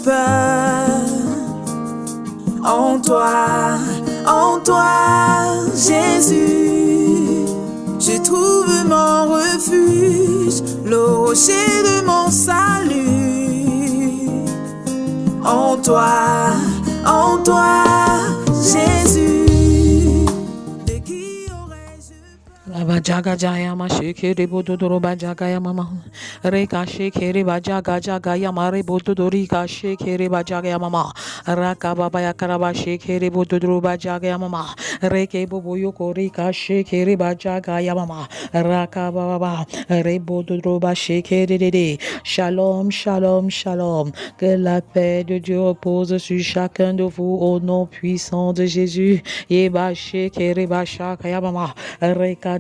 peur. En toi, Jésus, je trouve mon refuge, le rocher de mon salut. En toi, Jésus, de qui aurais-je Bajaga Jaya Mashikiri Buduru Bajagaya Mama Reka Shikiri Bajaga Jagaya Mari Budurika Shikiri Bajagaya Mama Raka Babaya Karaba Shikiri Buduru Bajagaya Mama Reke Bubuyuko Rika Shikiri Bajagaya Mama Raka Baba Rebuduru Bashikiri. Shalom, shalom, shalom. Que la paix de Dieu repose sur chacun de vous au nom puissant de Jésus. Yeba Shikiri Bashakaya Mama Reka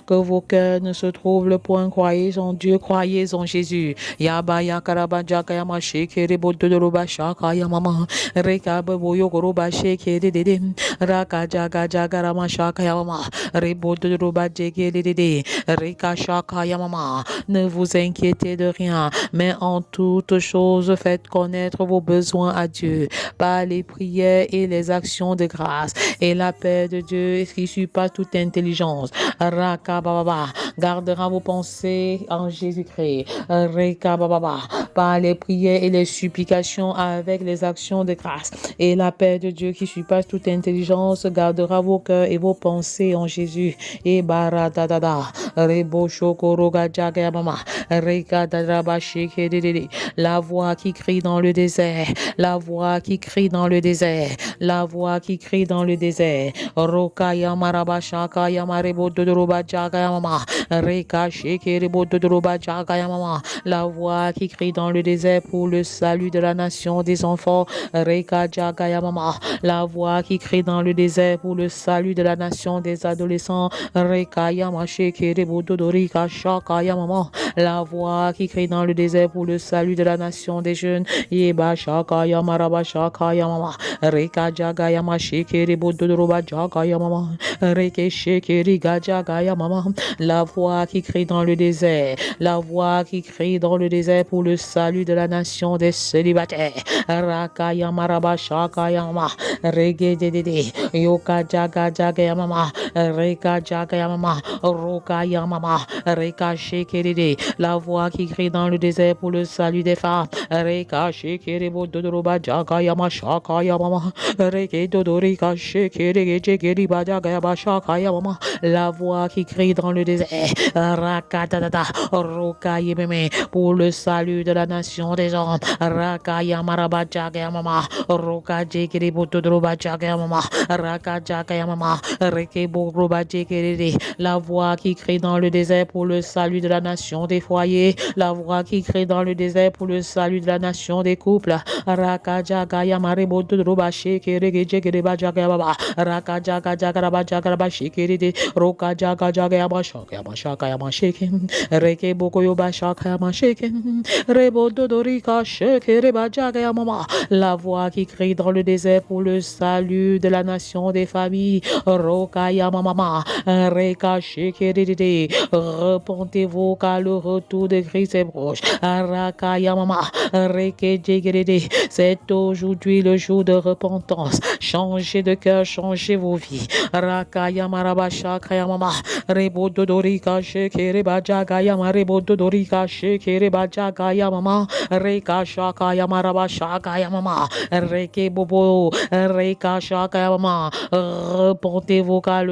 que vos cœurs ne se troublent point, croyez en Dieu, croyez en Jésus. Yabaya Karabajakayama Shekere Bodoruba Shakaya Mama Rekaboyo Goroba Shekere Raka Jaga Jagarama Shakaya Mama Rebodoruba Jegede Reka Shakaya Mama. Ne vous inquiétez de rien, mais en toutes choses faites connaître vos besoins à Dieu par les prières et les actions de grâce. Et la paix de Dieu, qui surpasse toute intelligence, Rakababa, gardera vos pensées en Jésus-Christ. Rekababa, par les prières et les supplications avec les actions de grâce. Et la paix de Dieu, qui surpasse toute intelligence, gardera vos cœurs et vos pensées en Jésus. Et baradadada, rebo shokoroga jagabama, rekadadaba shekedede. La voix qui crie dans le désert, la voix qui crie dans le désert, la voix qui crie dans le désert. Rokaya maraba shakaya marebo dodoroba jagaya mama. Reka shekerebo dodoroba jagaya mama. La voix qui crie dans le désert pour le salut de la nation des enfants. Reka jagaya mama. La voix qui crie dans le désert pour le salut de la nation des adolescents. Reka yama shekerebo dodorika shakaya mama. La voix qui crie dans le désert pour le salut de la nation des jeunes. Yeba shakaya maraba shakaya mama. Reka jagaya ma shekeri bodoroba jagaya mama. Reke shekeri gajagaya mama. La voix qui crie dans le désert. La voix qui crie dans le désert pour le salut de la nation des célibataires. Rakaya maraba shakaya mama. Rege dedede. Yoka jaga jagaya mama. Reka jagaya mama. Rokaya mama. Reka shekeri. La voix qui crie dans le désert pour le salut des femmes. Reka shekeri bodoroba jagaya ma shakaya mama. Reke dodorika shekeri jegeri bajagaya ba shakaya mama. La voix qui crie dans le désert. Rakatata. Rokaya meme. Pour le salut de la nation des hommes. Rakaya maraba jagaya mama. Roka jegeri bodoroba jagaya mama. Raka jagaya mama. Reke boroba jegeri. La voix qui crie dans le désert pour le salut de la nation des foyers. La voix qui crie dans le désert pour le salut de la nation des couples. Raka jagaya marebo dodoroba shekeri jegeri bajagaya baba. Raka jaga jagaraba jagaraba shekeri. Roka jaga jagaya ba shakaya ma sheken. Reke bokoyo ba shakaya ma sheken. Rebo dodorika shekeri bajagaya mama. La voix qui crie dans le désert pour le salut de la nation des familles. Roka yama mama. Reka shekeri. Repentez-vous car le retour de Christ est proche. Raka yama mama. Reke jegeri. C'est aujourd'hui le jour de repentance. Changez de cœur, changez vos vies. Rakaya maraba shakaya mama. Rebo dodorika shekere bajagaya ma rebo dodorika shekere bajagaya mama. Reka shakaya maraba shakaya mama. Reke bobo. Reka shakaya mama. Repentez-vous car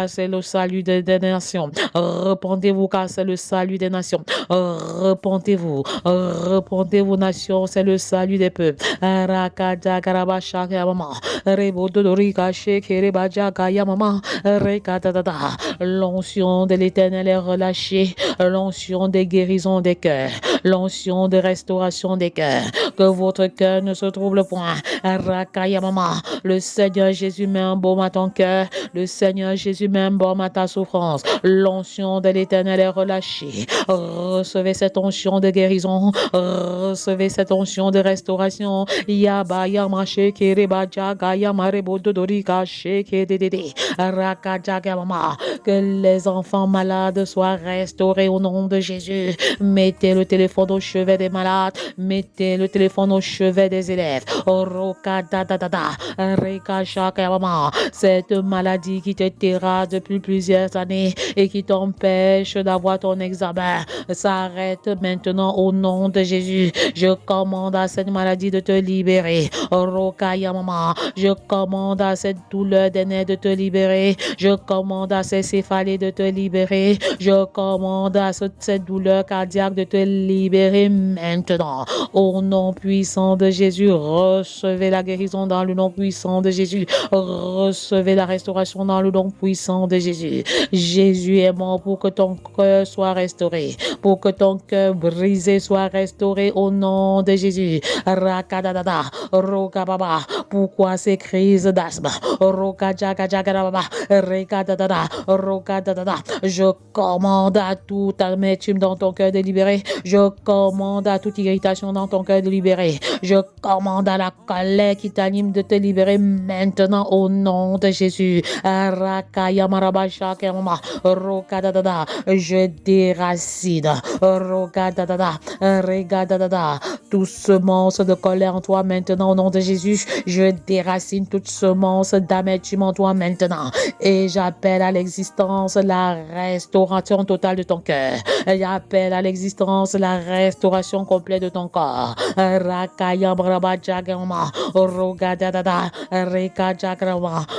c'est le salut des nations. Repentez-vous car c'est le salut des nations. Repentez-vous. Repentez-vous nations, c'est le salut des peuples. Rakada garaba shakaya mama. Rebo dodorika shekere bajagaya mama. Rekadada. L'onction de l'Éternel est relâchée. L'onction des guérisons des cœurs. L'onction de restauration des cœurs. Que votre cœur ne se trouble point. Rakaya mama. Le Seigneur Jésus met un baume à ton cœur. Le Seigneur Jésus met un baume à ta souffrance. L'onction de l'Éternel est relâchée. Recevez cette onction de guérison. Recevez cette onction de restauration. Yaba yama shekere bajaga yama rebo dodorika sheke dedede. Que les enfants malades soient restaurés au nom de Jésus. Mettez le téléphone au chevet des malades. Mettez le téléphone au chevet des élèves. Cette maladie qui te terrasse depuis plusieurs années et qui t'empêche d'avoir ton examen s'arrête maintenant au nom de Jésus. Je commande à cette maladie de te libérer. Je commande à cette douleur des nerfs de te libérer. Je commande à ces céphalées de te libérer. Je commande à cette douleur cardiaque de te libérer maintenant. Au nom puissant de Jésus, recevez la guérison dans le nom puissant de Jésus. Recevez la restauration dans le nom puissant de Jésus. Jésus est mort pour que ton cœur soit restauré, pour que ton cœur brisé soit restauré au nom de Jésus. Rakadadada, Rokababa. Pourquoi ces crises d'asthme? Rokadjagadjagadababa, Rekadadada, Rokadadada. Je commande à toute amertume dans ton cœur de libérer. Je commande à toute irritation dans ton cœur de libérer. Je commande à la colère qui t'anime de te libérer maintenant au nom de Jésus. Rakayamarabashakemama, Rokadadada. Je déracine. Rokadadada, Regadadada. Toute semence de colère en toi maintenant au nom de Jésus. Je déracine toute semence d'amertume en toi maintenant. Et j'appelle à l'existence la restauration totale de ton cœur. J'appelle à l'existence la restauration complète de ton corps.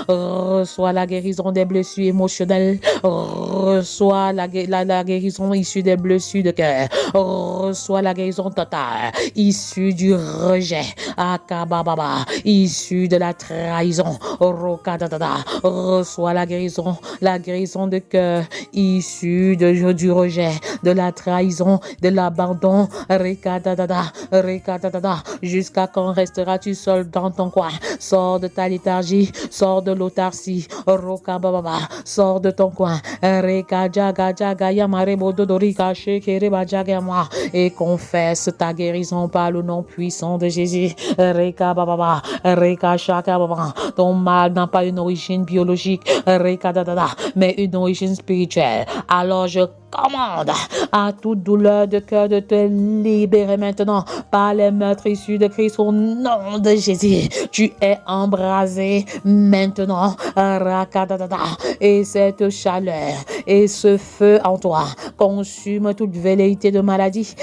Reçois la guérison des blessures émotionnelles. Reçois la guérison issue des blessures de cœur. Reçois la guérison totale issue du rejet. Akabababa, issue de la trahison. Reçois la guérison de cœur issue du rejet, de la trahison, de l'abandon. Jusqu'à quand resteras-tu seul dans ton coin? Sors de ta léthargie, sors de l'autarcie. Sors de ton coin. Et confesse ta guérison par le nom puissant de Jésus. Ton mal n'a pas une origine biologique, mais une origine spirituelle. Alors je commande à toute douleur de cœur de te libérer maintenant par les meurtres issus de Christ au nom de Jésus. Tu es embrasé maintenant. Et cette chaleur et ce feu en toi consume toute velléité de maladie.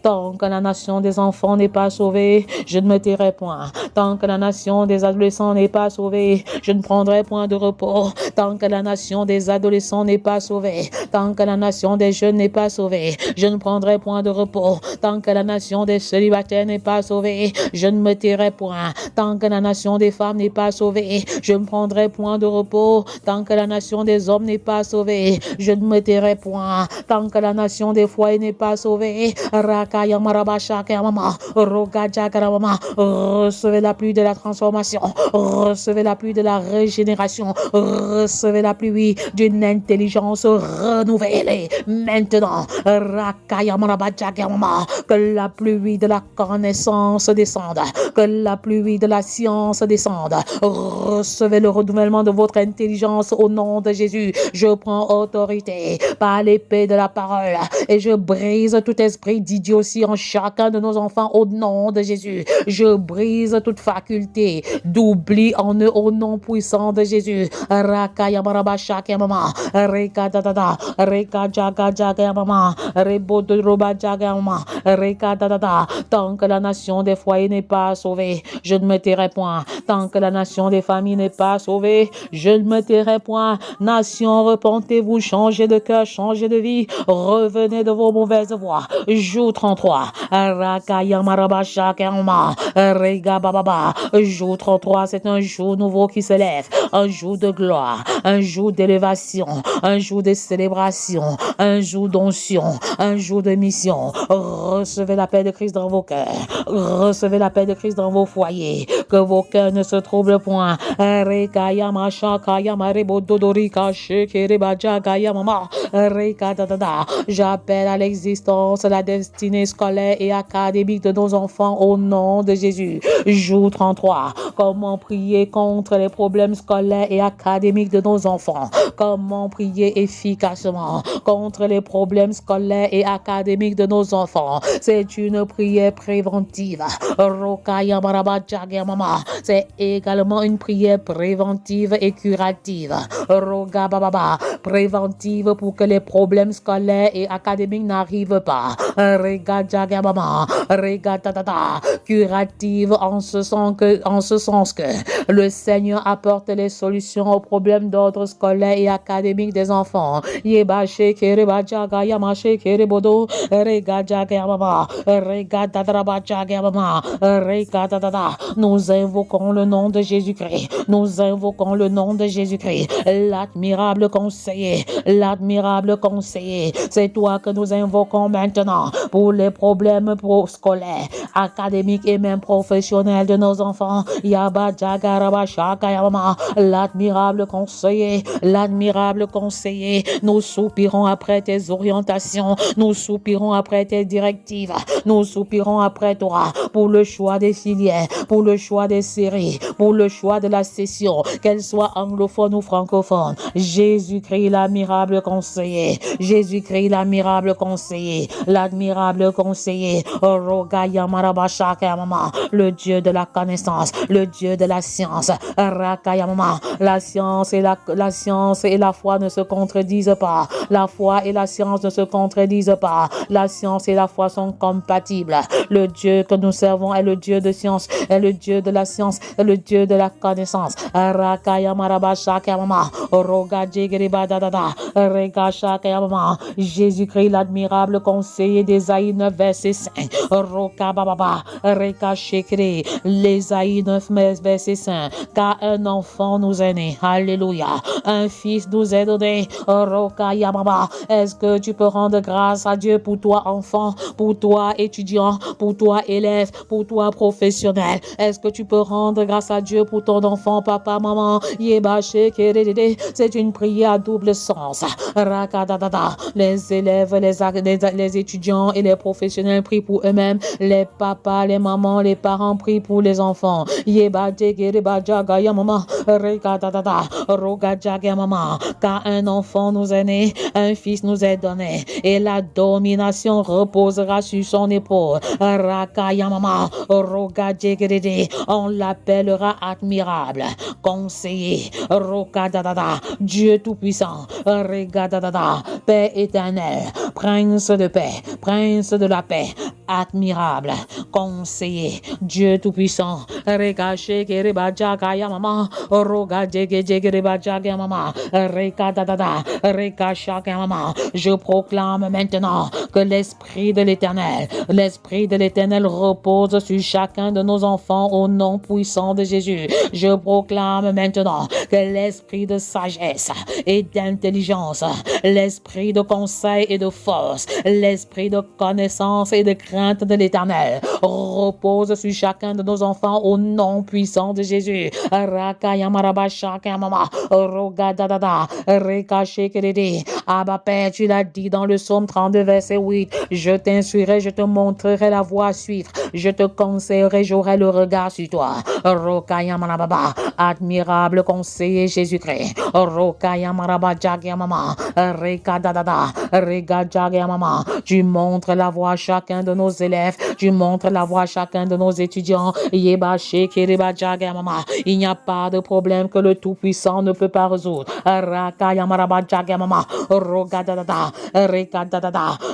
Tant que la nation des enfants n'est pas sauvée, je ne me tairai point. Tant que la nation des adolescents n'est pas sauvée, je ne prendrai point de repos. Tant que la nation des adolescents n'est pas sauvée, tant que la nation des jeunes n'est pas sauvée, je ne prendrai point de repos. Tant que la nation des célibataires n'est pas sauvée, je ne me tairai point. Tant que la nation des femmes n'est pas sauvée, je ne prendrai point de repos. Tant que la nation des hommes n'est pas sauvée, je ne me tairai point. Tant que la nation des foyers n'est pas sauvée, recevez la pluie de la transformation, recevez la pluie de la régénération, recevez la pluie d'une intelligence renouvelée maintenant. Que la pluie de la connaissance descende, que la pluie de la science descende. Recevez le renouvellement de votre intelligence au nom de Jésus. Je prends autorité par l'épée de la parole et je brise tout esprit d'idiotie en chacun de nos enfants au nom de Jésus. Je brise toute faculté d'oubli en eux au nom puissant de Jésus. Tant que la nation des foyers n'est pas sauvée, je ne me tairai point. Tant que la nation des familles n'est pas sauvée, je ne me tairai point. Nation, repentez-vous, changez de cœur, changez de vie, revenez de vos mauvaises voies. Jour 33. Jour 33, c'est un jour nouveau qui se lève. un jour de gloire, un jour d'élévation, un jour de célébration, un jour d'onction, un jour de mission. Recevez la paix de Christ dans vos cœurs. Recevez la paix de Christ dans vos foyers. Que vos cœurs ne se troublent point. J'appelle à l'existence la destinée scolaire et académique de nos enfants au nom de Jésus. Jour 33. Comment prier contre les problèmes scolaires et académiques de nos enfants? Comment prier efficacement contre les problèmes scolaires et académiques de nos enfants? C'est une prière préventive. C'est également une prière préventive et curative. Préventive pour que les problèmes scolaires et académiques n'arrivent pas. Curative en ce sens que le Seigneur apporte les solutions aux problèmes d'ordre scolaire et académique des enfants. Nous invoquons le nom de Jésus-Christ. Nous invoquons le nom de Jésus-Christ. L'admirable conseiller. L'admirable conseiller. C'est toi que nous invoquons maintenant pour les problèmes scolaires, académiques et même professionnels de nos enfants. L'admirable conseiller. L'admirable conseiller. Nous soupirons après tes orientations. Nous soupirons après tes directives. Nous soupirons après toi pour le choix des filières, pour le choix des séries, pour le choix de la session, qu'elle soit anglophone ou francophone. Jésus-Christ, l'admirable conseiller. Jésus-Christ, l'admirable conseiller. L'admirable conseiller. Le Dieu de la connaissance, le Dieu de la science. La science et la foi ne se contredisent pas. La foi et la science ne se contredisent pas. La science et la foi sont compatibles. Le Dieu que nous servons est le Dieu de science, est le Dieu de la science, est le Dieu de la connaissance. Jésus-Christ, l'admirable conseiller d'Ésaïe 9, verset 5. L'Ésaïe 9, verset 5. Car un enfant nous est né. Alléluia. Un fils nous est donné. Est-ce que tu peux rendre grâce à Dieu pour toi, enfant, pour toi, étudiant, pour toi, élève, pour toi, professionnel? Est-ce que tu peux rendre grâce à Dieu pour ton enfant, papa, maman? C'est une prière à double sens. Les élèves, les étudiants et les professionnels prient pour eux-mêmes. Les papas, les mamans, les parents prient pour les enfants. Car un enfant nous est né, un fils nous est donné, et la domination reposera sur son épaule. On l'appellera admirable, conseiller, Dieu tout-puissant, Père éternel, prince de paix, prince de la paix, admirable, conseiller, Dieu tout-puissant. Je proclame maintenant que l'Esprit de l'Éternel repose sur chacun de nos enfants au nom puissant de Jésus. Je proclame maintenant que l'esprit de sagesse et d'intelligence, l'esprit de conseil et de force, l'esprit de connaissance et de crainte de l'Éternel repose sur chacun de nos enfants au nom puissant de Jésus. Abba Père, tu l'as dit dans le psaume 32 verset 8, je t'instruirai, je te montrerai la voie à suivre, je te conseillerai, j'aurai le regard sur toi. Admirable conseiller Jésus-Christ. Tu montres la voie à chacun de nos élèves, tu montres la voie à chacun de nos étudiants. Il n'y a pas de problème que le Tout-Puissant ne peut pas résoudre.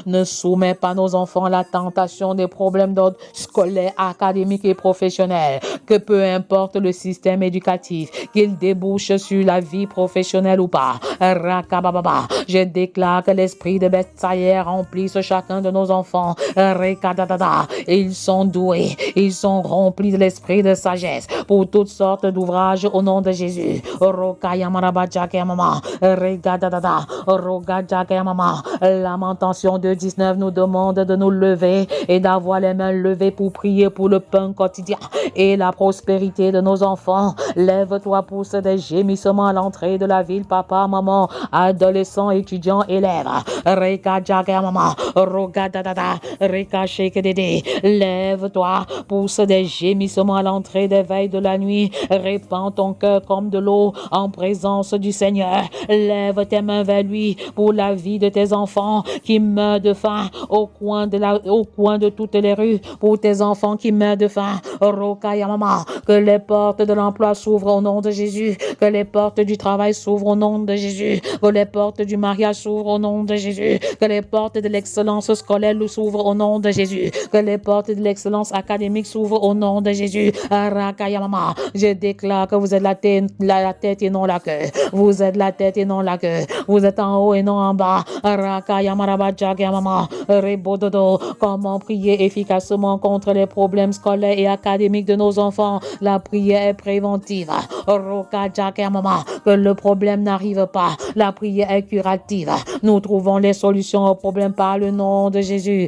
Ne soumets pas nos enfants à la tentation des problèmes d'ordre scolaire, académique et professionnel. Que peu importe le système éducatif, qu'il débouche sur la vie professionnelle ou pas. Je déclare que l'esprit de Bethsaïa remplisse chacun de nos enfants. Rekadadada. Ils sont doués, ils sont remplis de l'esprit de sagesse pour toutes sortes d'ouvrages au nom de Jésus. Rokayamarabajakayamama. Regadadada. Rogajakayamama. Lamentation 2:19 nous demande de nous lever et d'avoir les mains levées pour prier pour le pain quotidien et la prospérité de nos enfants. Lève-toi, pousse des gémissements à l'entrée de la ville, papa, maman, adolescents, étudiants, élèves. Reka Jagamama, Rogadadada, Reka Shekedede. Lève-toi, pousse des gémissements à l'entrée des veilles de la nuit. Répands ton cœur comme de l'eau en présence du Seigneur. Lève tes mains vers lui pour la vie de tes enfants qui meurent de faim au coin de toutes les rues, pour tes enfants qui meurent de faim. Rokayamama, que les portes de l'emploi s'ouvrent au nom de Jésus, que les portes du travail s'ouvrent au nom de Jésus, que les portes du mariage s'ouvrent au nom de Jésus, que les portes de l'excellence scolaire s'ouvrent au nom de Jésus, que les portes de l'excellence académique s'ouvrent au nom de Jésus. Rakayamama, je déclare que vous êtes la tête et non la queue. Vous êtes la tête et non la queue. Vous êtes en haut et non en bas. Rakayamarabajakayamama, Rebododo. Comment prier efficacement contre les problèmes scolaires et académiques de nos enfants? La prière est préventive. Rokajakayamama, que le problème n'arrive pas. La prière est curative. Nous trouvons les solutions aux problèmes par le nom de Jésus.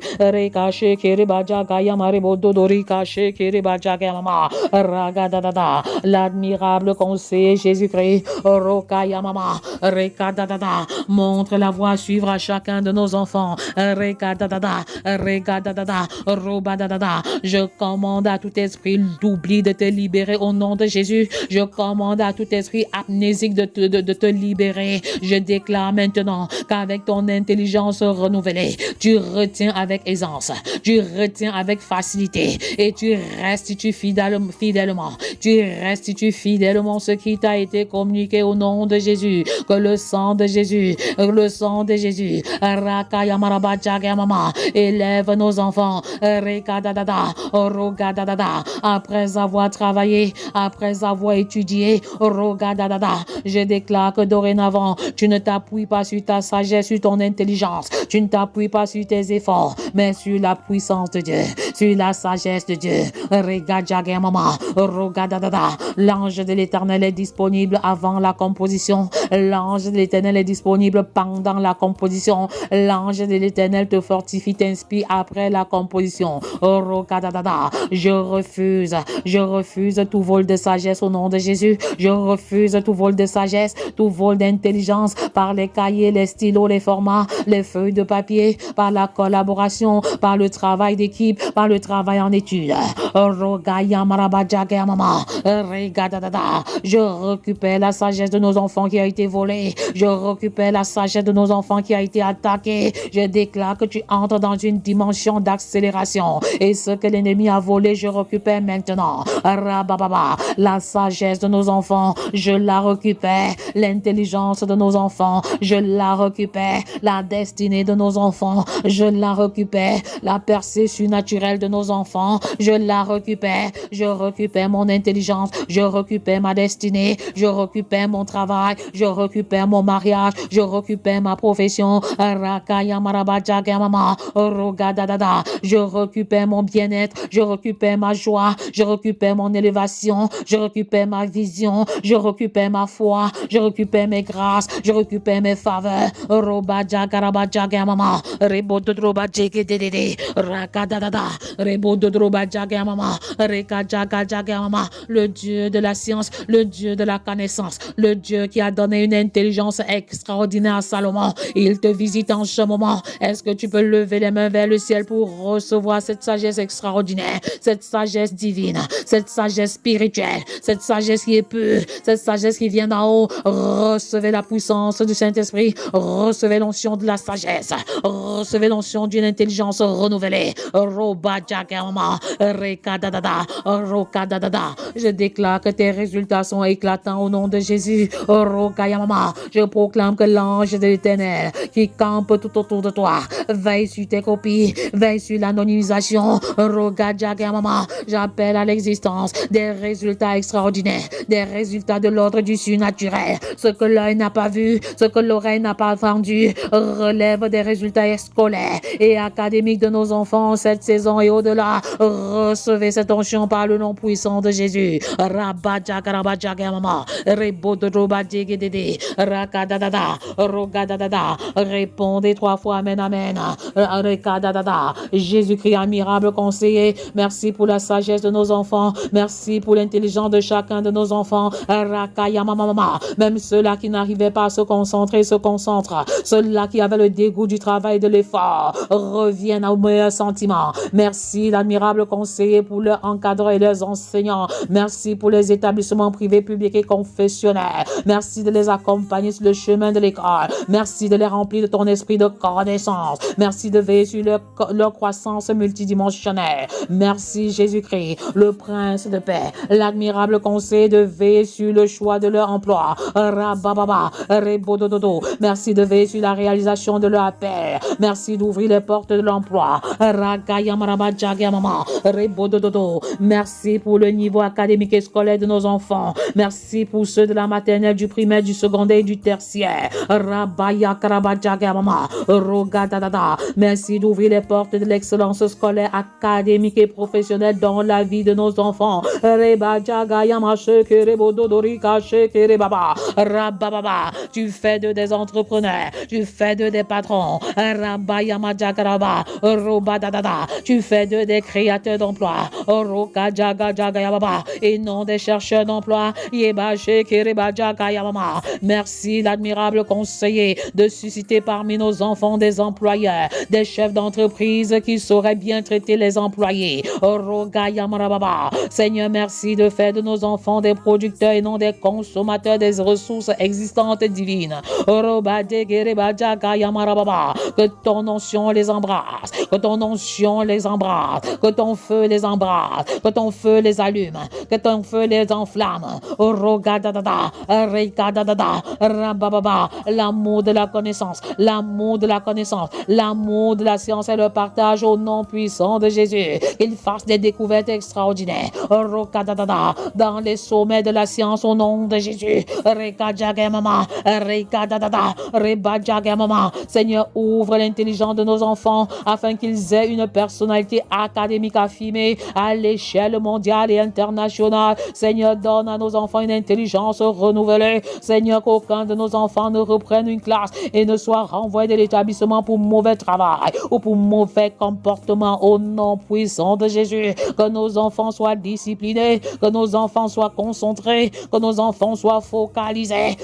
L'admirable conseiller Jésus-Christ. Rokayamama, Rekadadada, montre la voie à suivre à chacun de nos enfants. Rekadadada, Rekadadada, Robadadada. Je commande à tout esprit d'oubli de te libérer au nom de Jésus. Je commande à tout esprit amnésique de te libérer. Je déclare maintenant qu'avec ton intelligence renouvelée, tu retiens avec aisance, tu retiens avec facilité et tu restitues fidèlement. Tu restitues fidèlement ce qui t'a été communiqué au nom de Jésus. Que le sang de Jésus, Rakayamarabajagamama, élève nos enfants. Rekadadada, Rogadadada, après avoir travaillé, après avoir étudié, Rogadadada, je déclare que dorénavant, tu ne t'appuies pas sur ta sagesse, sur ton intelligence, tu ne t'appuies pas sur tes efforts, mais sur la puissance de Dieu, sur la sagesse de Dieu. Regajagamama, Rogadadada, l'ange de l'Éternel est disponible avant la composition, l'ange de l'Éternel est disponible pendant la composition, l'ange de l'Éternel te fortifie, t'inspire après la composition. Rogadadada, je refuse tout vol de sagesse au nom de Jésus. Je refuse tout vol de sagesse, tout vol d'intelligence par les cahiers, les stylos, les formats, les feuilles de papier, par la collaboration, par le travail d'équipe, par le travail en études. Je récupère la sagesse de nos enfants qui a été volée. Je récupère la sagesse de nos enfants qui a été attaquée. Je déclare que tu entres dans une dimension d'accélération. Et ce que l'ennemi a volé, je récupère maintenant. Rabababa, la sagesse de nos enfants, je la récupère. L'intelligence de nos enfants, je la récupère. La destinée de nos enfants, je la récupère. La percée surnaturelle de nos enfants, je la récupère. Je récupère mon intelligence, je récupère ma destinée, je récupère mon travail, je récupère mon mariage, je récupère ma profession. Je récupère mon bien-être, je récupère ma joie, je récupère mon élévation, je récupère ma vision, je récupère ma foi, je récupère mes grâces, je récupère mes faveurs. Le Dieu de la science, le Dieu de la connaissance, le Dieu qui a donné une intelligence extraordinaire à Salomon. Il te visite en ce moment. Est-ce que tu peux lever les mains vers le ciel pour recevoir cette sagesse extraordinaire, cette sagesse divine, cette sagesse spirituelle, cette sagesse qui est pure, cette sagesse qui vient d'en haut? Recevez la puissance du Saint-Esprit, recevez l'onction de la sagesse, recevez l'onction d'une intelligence renouvelée. Je déclare que tes résultats sont éclatants au nom de Jésus. Je proclame que l'ange de l'Éternel qui campe tout autour de toi veille sur tes copies, veille sur l'anonymisation. J'appelle à l'existence des résultats extraordinaires, des résultats de l'ordre du surnaturel. Ce que l'œil n'a pas vu, ce que l'oreille l'oreille n'a pas entendu. Relève des résultats scolaires et académiques de nos enfants cette saison et au-delà. Recevez cette onction par le nom puissant de Jésus. Répondez 3 fois amen, amen. Jésus-Christ, admirable conseiller, merci pour la sagesse de nos enfants, merci pour l'intelligence de chacun de nos enfants. Même ceux-là qui n'arrivaient pas à se concentrer se concentrent. Ceux-là qui avaient le dégoût du travail et de l'effort reviennent au meilleur sentiment. Merci l'admirable conseiller pour leurs encadreurs et leurs enseignants. Merci pour les établissements privés, publics et confessionnels. Merci de les accompagner sur le chemin de l'école. Merci de les remplir de ton esprit de connaissance. Merci de veiller sur leur croissance multidimensionnelle. Merci Jésus-Christ, le prince de paix, l'admirable conseil de veiller sur le choix de leur emploi. Merci de veiller sur la réalisation de leur appel. Merci d'ouvrir les portes de l'emploi. Merci pour le niveau académique et scolaire de nos enfants. Merci pour ceux de la maternelle, du primaire, du secondaire et du tertiaire. Merci d'ouvrir les portes de l'excellence scolaire, académique et professionnelle dans la vie de nos enfants. Tu fais d'eux des entrepreneurs, tu fais d'eux des patrons. Tu fais d'eux des créateurs d'emplois et non des chercheurs d'emploi. Merci l'admirable conseiller de susciter parmi nos enfants des employeurs, des chefs d'entreprise qui sauraient bien traiter les employés. Seigneur, merci de faire de nos enfants des producteurs et non des consommateurs des ressources existantes divines. Que ton onction les embrasse, que ton onction les embrasse, que ton feu les embrasse, que ton feu les allume, que ton feu les enflamme. L'amour de la connaissance, l'amour de la connaissance, l'amour de la science et le partage au nom puissant de Jésus. Qu'il fasse des découvertes extraordinaires dans les sommets de la science au nom de Jésus. Seigneur, ouvre l'intelligence de nos enfants afin qu'ils aient une personnalité académique affirmée à l'échelle mondiale et internationale. Seigneur, donne à nos enfants une intelligence renouvelée. Seigneur, qu'aucun de nos enfants ne reprenne une classe et ne soit renvoyé de l'établissement pour mauvais travail ou pour mauvais comportement au nom puissant de Jésus. Que nos enfants soient disciplinés, que nos enfants soient concentrés, que nos enfants soient focalisés.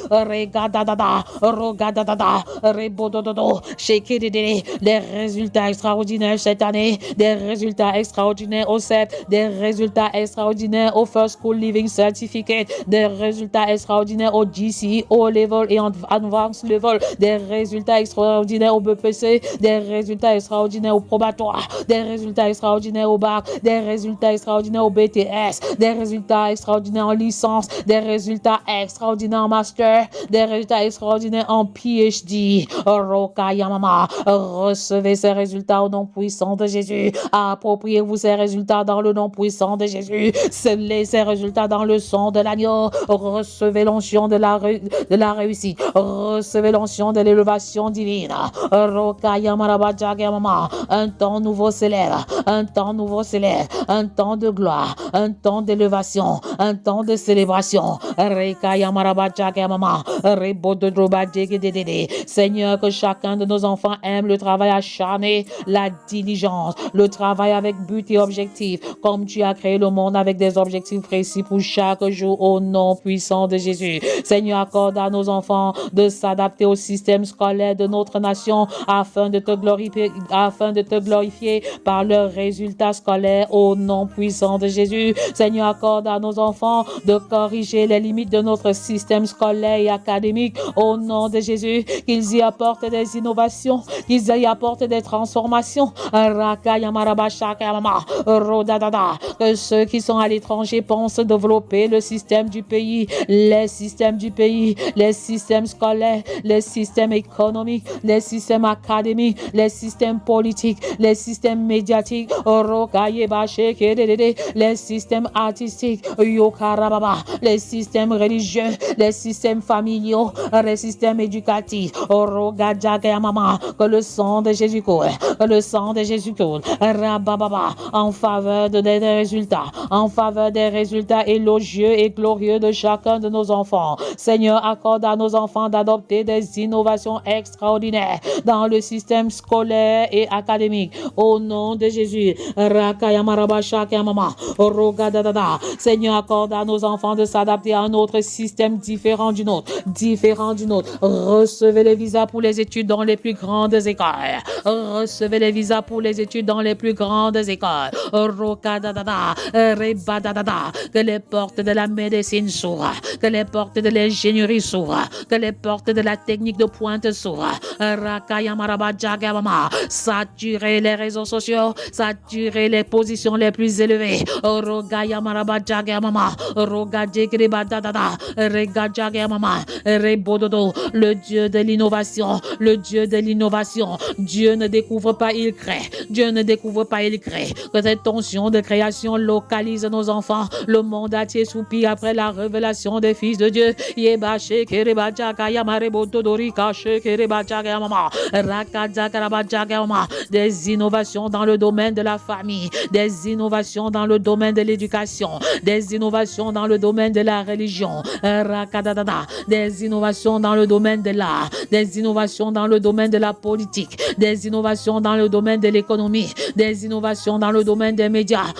Les résultats extraordinaires cette année, des résultats extraordinaires au CEP, des résultats extraordinaires au First School Living Certificate, des résultats extraordinaires au GCE, au level et advanced level, des résultats extraordinaires au BPC, des résultats extraordinaires au probatoire, des résultats extraordinaires au bac, des résultats extraordinaires au BTS, des résultats extraordinaires en licence, des résultats extraordinaires en master, des résultats extraordinaires en PhD. Recevez ces résultats au nom puissant de Jésus. Appropriez-vous ces résultats dans le nom puissant de Jésus. Scellez ces résultats dans le sang de l'agneau. Recevez l'onction de la réussite. Recevez l'onction de l'élévation divine. Un temps nouveau s'élève. Un temps nouveau s'élève. Un temps de gloire. Un temps d'élévation. Un temps de célébration. Seigneur, que chacun de nos enfants aime le travail acharné, la diligence, le travail avec but et objectif, comme tu as créé le monde avec des objectifs précis pour chaque jour au nom puissant de Jésus. Seigneur, accorde à nos enfants de s'adapter au système scolaire de notre nation afin de te glorifier par leurs résultats scolaires au nom puissant de Jésus. Seigneur, accorde à nos enfants de corriger les limites de notre système scolaire et académique au nom de Jésus, qu'ils y apportent des innovations, qu'ils y apportent des transformations. Que ceux qui sont à l'étranger pensent développer le système du pays, les systèmes du pays, les systèmes scolaires, les systèmes économiques, les systèmes académiques, les systèmes politiques, les systèmes médiatiques, les systèmes artistiques, les systèmes religieux, les systèmes familiaux, les systèmes système éducatif. Maman, que le sang de Jésus coule, que le sang de Jésus coule, Rabababa, en faveur des résultats, en faveur des résultats élogieux et glorieux de chacun de nos enfants. Seigneur, accorde à nos enfants d'adopter des innovations extraordinaires dans le système scolaire et académique. Au nom de Jésus, Seigneur, accorde à nos enfants de s'adapter à un autre système différent du nôtre, Recevez les visas pour les études dans les plus grandes écoles. Recevez les visas pour les études dans les plus grandes écoles. Que les portes de la médecine s'ouvrent, que les portes de l'ingénierie s'ouvrent, que les portes de la technique de pointe s'ouvrent. Saturer les réseaux sociaux, saturer les positions les plus élevées. Le Dieu de l'innovation, le Dieu de l'innovation. Dieu ne découvre pas, il crée. Dieu ne découvre pas, il crée. Que cette tension de création localise nos enfants. Le monde entier soupire après la révélation des fils de Dieu. Des innovations dans le domaine de la famille, des innovations dans le domaine de l'éducation, des innovations dans le domaine de la religion, des innovations dans le domaine de l'art, des innovations dans le domaine de la politique, des innovations dans le domaine de l'économie, des innovations dans le domaine des médias.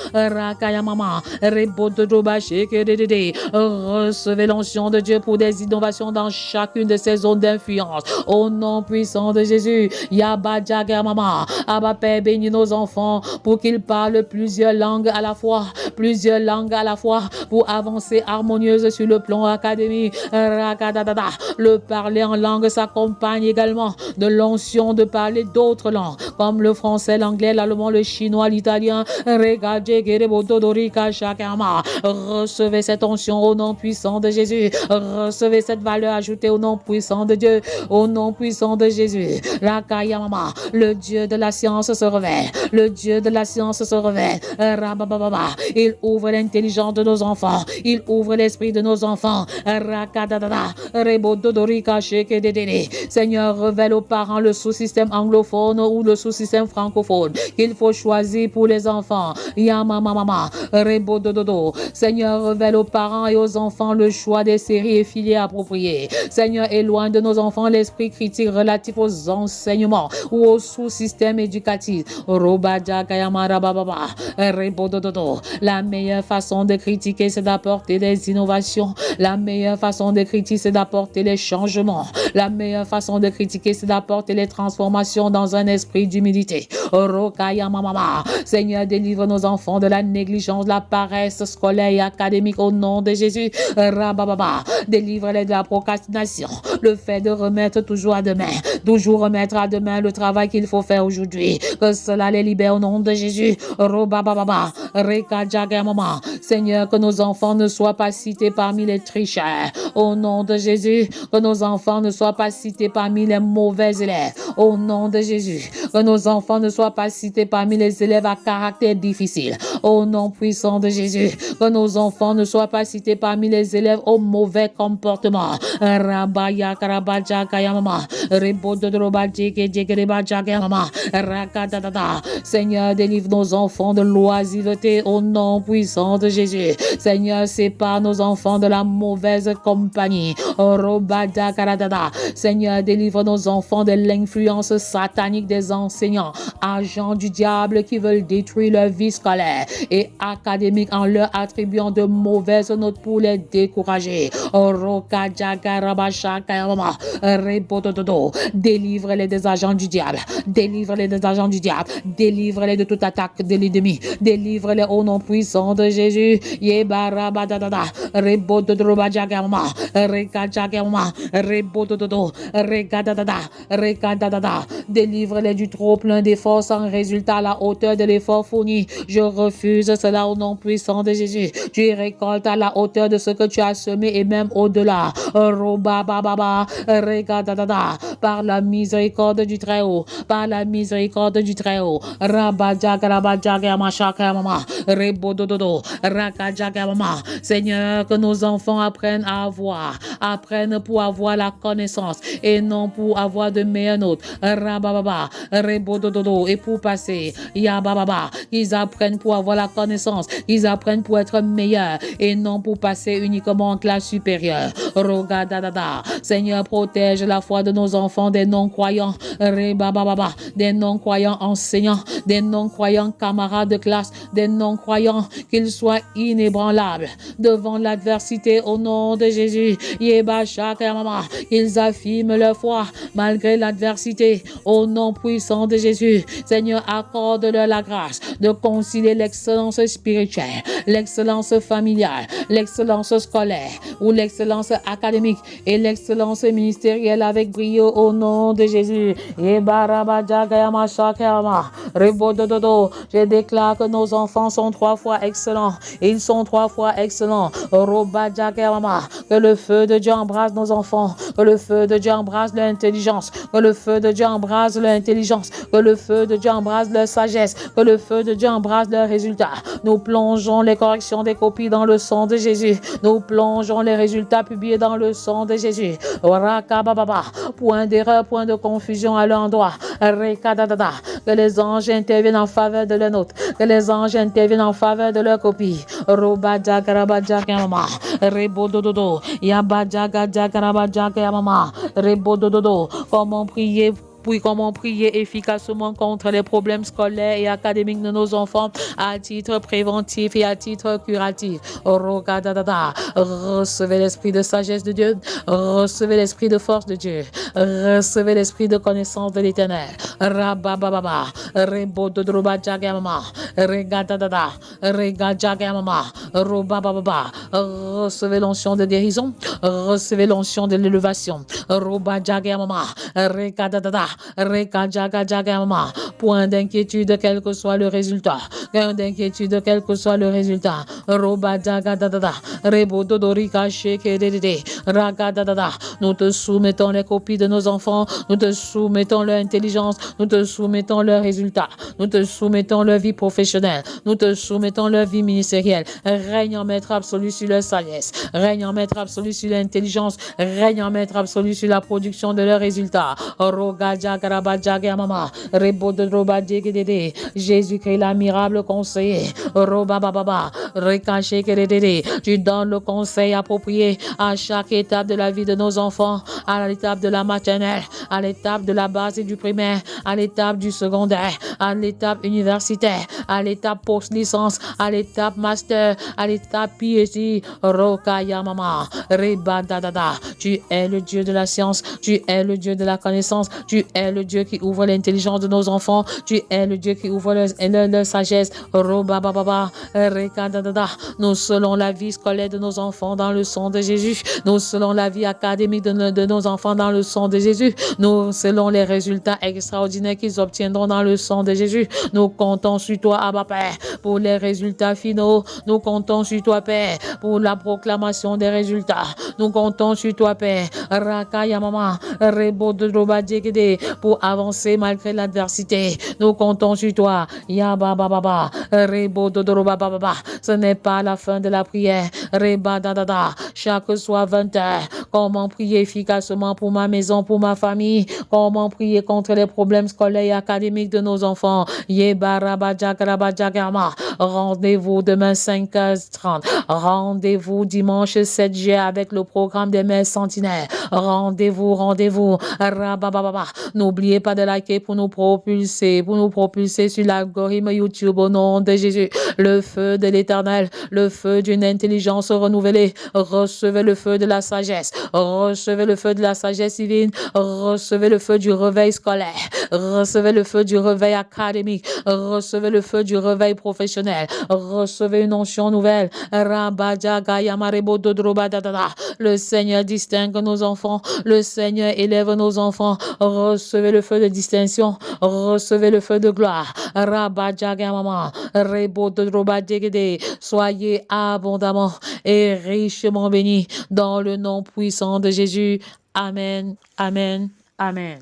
Recevez l'onction de Dieu pour des innovations dans chacune de ces zones d'influence. Au nom puissant de Jésus, Abba Père, bénis nos enfants pour qu'ils parlent plusieurs langues à la fois, pour avancer harmonieuse sur le plan académique. Le parler en langue s'accompagne également de l'onction de parler d'autres langues, comme le français, l'anglais, l'allemand, le chinois, l'italien. Recevez cette onction au nom puissant de Jésus. Recevez cette valeur ajoutée au nom puissant de Dieu, au nom puissant de Jésus. Le Dieu de la science se révèle. Le Dieu de la science se révèle. Il ouvre l'intelligence de nos enfants. Il ouvre l'esprit de nos enfants. Seigneur, révèle aux parents le sous-système anglophone ou le sous-système francophone qu'il faut choisir pour les enfants. Seigneur, révèle aux parents et aux enfants le choix des séries et filières appropriées. Seigneur, éloigne de nos enfants l'esprit critique relatif aux enseignements ou au sous-système éducatif. La meilleure façon de critiquer, c'est d'apporter des innovations. La meilleure façon de critiquer, c'est d'apporter les changements. La meilleure façon de critiquer, c'est d'apporter les transformations dans un esprit d'humilité. Seigneur, délivre nos enfants de la négligence, de la paresse scolaire et académique au nom de Jésus. Délivre-les de la procrastination, le fait de remettre toujours à demain, le travail qu'il faut faire aujourd'hui. Que cela les libère au nom de Jésus. Seigneur, que nos enfants ne soient pas cités parmi les tricheurs. Au nom de Jésus, que nos enfants ne soient pas cités parmi les mauvais élèves. Au nom de Jésus, que nos enfants ne soient pas cités parmi les élèves à caractère difficile. Au nom puissant de Jésus, que nos enfants ne soient pas cités parmi les élèves au mauvais comportement. Seigneur, délivre nos enfants de l'oisiveté au nom puissant de Jésus. Seigneur, sépare nos enfants de la mauvaise compagnie. Seigneur, délivre nos enfants de l'influence satanique des enseignants, agents du diable qui veulent détruire leur vie scolaire et académique en leur attribuant de mauvaises notes pour les décourager. Délivre-les des agents du diable. Délivre-les des agents du diable. Délivre-les de toute attaque de l'ennemi. Délivre-les au nom puissant de Jésus. Délivre-les du trop plein d'efforts sans résultat à la hauteur de l'effort fourni. Je refuse cela au nom puissant de Jésus. Tu récoltes à la hauteur de ce que tu as semé et même au-delà. par la miséricorde du Très-Haut, par la miséricorde du Très-Haut. Rabadjagarabadjagamashakayamama, Rebodododo, Rakajagamama. Seigneur, que nos enfants apprennent à avoir, apprennent pour avoir la connaissance et non pour avoir de meilleures notes. Rabababa, Rebodododo, et pour passer, Yabababa, ils apprennent pour avoir la connaissance, ils apprennent pour être meilleurs et non pour passer uniquement en classe supérieure. Rogadadada, Seigneur, protège la foi de nos enfants des non-croyants, Rebababa, des non-croyants enseignants, des non-croyants camarades de classe, des non-croyants, qu'ils soient inébranlables devant l'adversité au nom de Jésus. Yebashakayamama, ils affirment leur foi malgré l'adversité au nom puissant de Jésus. Seigneur, accorde-leur la grâce de concilier l'excellence spirituelle, l'excellence familiale, l'excellence scolaire ou l'excellence académique et l'excellence ministérielle avec brio au nom de Jésus. Je déclare que nos enfants sont 3 fois excellents. Ils sont 3 fois excellents. Que le feu de Dieu embrase nos enfants. Que le feu de Dieu embrase leur intelligence. Que le feu de Dieu embrase leur intelligence. Que le feu de Dieu embrase leur sagesse. Que le feu de Dieu embrase leurs résultats. Nous plongeons les corrections des copies dans le sang de Jésus. Nous plongeons les résultats publiés dans le sang de Jésus. Point d'erreur, point de confusion à l'endroit. Que les anges interviennent en faveur de leur note. Que les anges interviennent en faveur de leur copie. Rebodododo. Rebodododo. Comment prier? Puis comment prier efficacement contre les problèmes scolaires et académiques de nos enfants à titre préventif et à titre curatif. Recevez l'esprit de sagesse de Dieu, recevez l'esprit de force de Dieu, recevez l'esprit de connaissance de l'Éternel. Rabababa, Rebododroba Jagamama, Regadadada, Regajagamama, Robababa. Recevez l'onction de guérison, recevez l'onction de l'élevation. Roba Jagamama, Regadadada. Point d'inquiétude quel que soit le résultat. Point d'inquiétude quel que soit le résultat. Nous te soumettons les copies de nos enfants. Nous te soumettons leur intelligence. Nous te soumettons leurs résultats. Nous te soumettons leur vie professionnelle. Nous te soumettons leur vie ministérielle. Règne en maître absolu sur leur sagesse. Règne en maître absolu sur l'intelligence. Règne en maître absolu sur la production de leurs résultats. Jésus-Christ, l'admirable conseiller. Tu donnes le conseil approprié à chaque étape de la vie de nos enfants, à l'étape de la maternelle, à l'étape de la base et du primaire, à l'étape du secondaire, à l'étape universitaire, à l'étape post-licence, à l'étape master, à l'étape PhD. Tu es le Dieu de la science, tu es le Dieu de la connaissance, tu es le Dieu qui ouvre l'intelligence de nos enfants. Tu es le Dieu qui ouvre leur sagesse. Nous scellons la vie scolaire de nos enfants dans le sang de Jésus. Nous scellons la vie académique de nos enfants dans le sang de Jésus. Nous scellons les résultats extraordinaires qu'ils obtiendront dans le sang de Jésus. Nous comptons sur toi, Abba Père, pour les résultats finaux. Nous comptons sur toi, Père, pour la proclamation des résultats. Nous comptons sur toi, Père, pour avancer malgré l'adversité. Nous comptons sur toi. Ce n'est pas la fin de la prière. Chaque soir 20h, comment prier efficacement pour ma maison, pour ma famille, comment prier contre les problèmes scolaires et académiques de nos enfants. Rendez-vous demain 5h30. Rendez-vous dimanche 7 juillet avec le programme des mères centenaires. Rendez-vous. N'oubliez pas de liker pour nous propulser sur l'algorithme YouTube au nom de Jésus. Le feu de l'Éternel, le feu d'une intelligence renouvelée. Recevez le feu de la sagesse. Recevez le feu de la sagesse divine. Recevez le feu du réveil scolaire. Recevez le feu du réveil académique. Recevez le feu du réveil professionnel. Recevez une onction nouvelle. Le Seigneur distingue nos enfants. Le Seigneur élève nos enfants. Recevez le feu de distinction. Recevez le feu de gloire. Soyez abondamment et richement bénis dans le nom puissant de Jésus. Amen. Amen. Amen.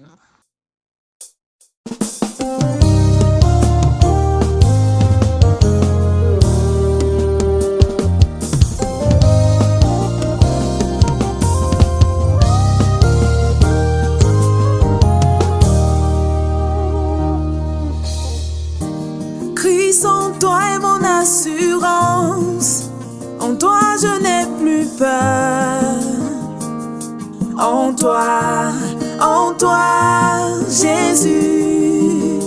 Christ en toi est mon assurance, en toi je n'ai plus peur. En toi, Jésus,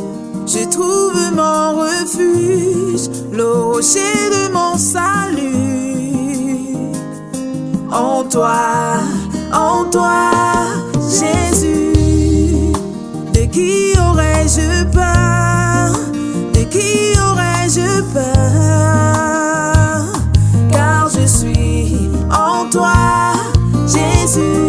je trouve mon refuge, le rocher de mon salut. En toi, Jésus, de qui aurais-je peur? De qui aurais-je peur? Car je suis en toi, Jésus.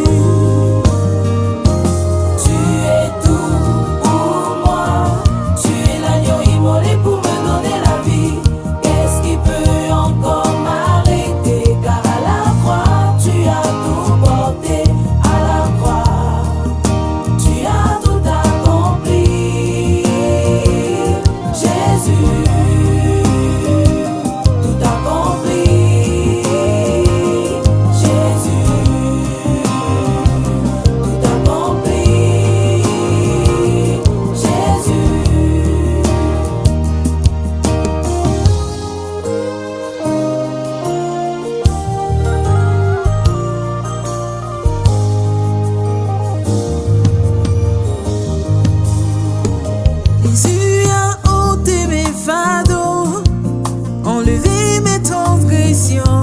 Jésus a ôté mes fardeaux, enlevé mes transgressions.